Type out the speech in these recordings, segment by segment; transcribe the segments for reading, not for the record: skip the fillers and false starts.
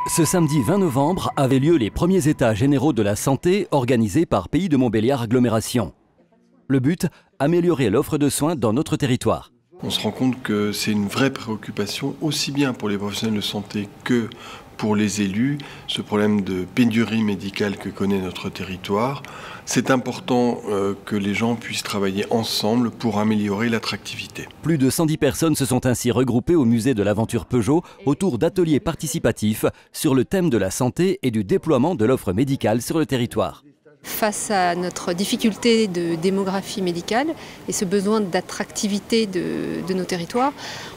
Ce samedi 20 novembre avaient lieu les premiers états généraux de la santé organisés par Pays de Montbéliard Agglomération. Le but, améliorer l'offre de soins dans notre territoire. On se rend compte que c'est une vraie préoccupation, aussi bien pour les professionnels de santé que pour les élus, ce problème de pénurie médicale que connaît notre territoire. C'est important que les gens puissent travailler ensemble pour améliorer l'attractivité. Plus de 110 personnes se sont ainsi regroupées au musée de l'aventure Peugeot autour d'ateliers participatifs sur le thème de la santé et du déploiement de l'offre médicale sur le territoire. Face à notre difficulté de démographie médicale et ce besoin d'attractivité de nos territoires,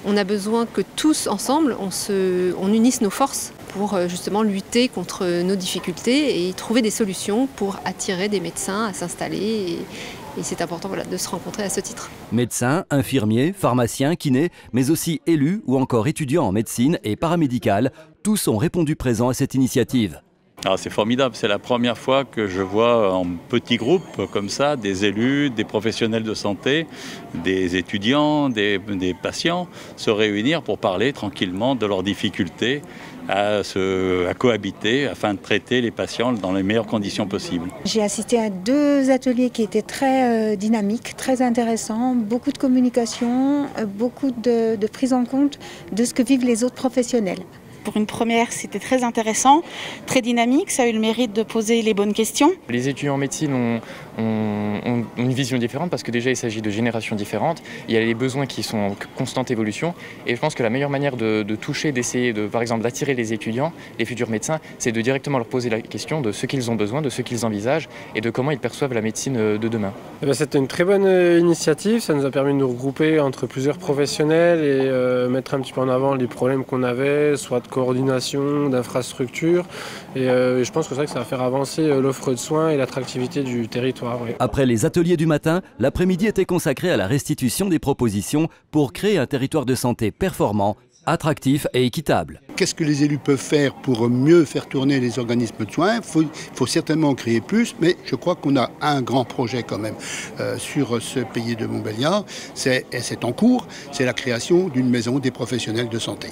on a besoin que tous ensemble, on unisse nos forces pour justement lutter contre nos difficultés et trouver des solutions pour attirer des médecins à s'installer. Et c'est important de se rencontrer à ce titre. Médecins, infirmiers, pharmaciens, kinés, mais aussi élus ou encore étudiants en médecine et paramédicale, tous ont répondu présents à cette initiative. C'est formidable, c'est la première fois que je vois en petits groupes comme ça des élus, des professionnels de santé, des étudiants, des patients se réunir pour parler tranquillement de leurs difficultés à cohabiter afin de traiter les patients dans les meilleures conditions possibles. J'ai assisté à 2 ateliers qui étaient très dynamiques, très intéressants, beaucoup de communication, beaucoup de prise en compte de ce que vivent les autres professionnels. Pour une première, c'était très intéressant, très dynamique, ça a eu le mérite de poser les bonnes questions. Les étudiants en médecine ont une vision différente parce que déjà il s'agit de générations différentes, il y a les besoins qui sont en constante évolution et je pense que la meilleure manière de toucher, d'essayer par exemple d'attirer les étudiants, les futurs médecins, c'est de directement leur poser la question de ce qu'ils ont besoin, de ce qu'ils envisagent et de comment ils perçoivent la médecine de demain. C'était une très bonne initiative, ça nous a permis de nous regrouper entre plusieurs professionnels et mettre un petit peu en avant les problèmes qu'on avait, soit de coordination, d'infrastructure. Et je pense que c'est vrai que ça va faire avancer l'offre de soins et l'attractivité du territoire. Oui. Après les ateliers du matin, l'après-midi était consacré à la restitution des propositions pour créer un territoire de santé performant, attractif et équitable. Qu'est-ce que les élus peuvent faire pour mieux faire tourner les organismes de soins? Il faut certainement en créer plus, mais je crois qu'on a un grand projet quand même sur ce Pays de Montbéliard. C'est en cours, c'est la création d'une maison des professionnels de santé.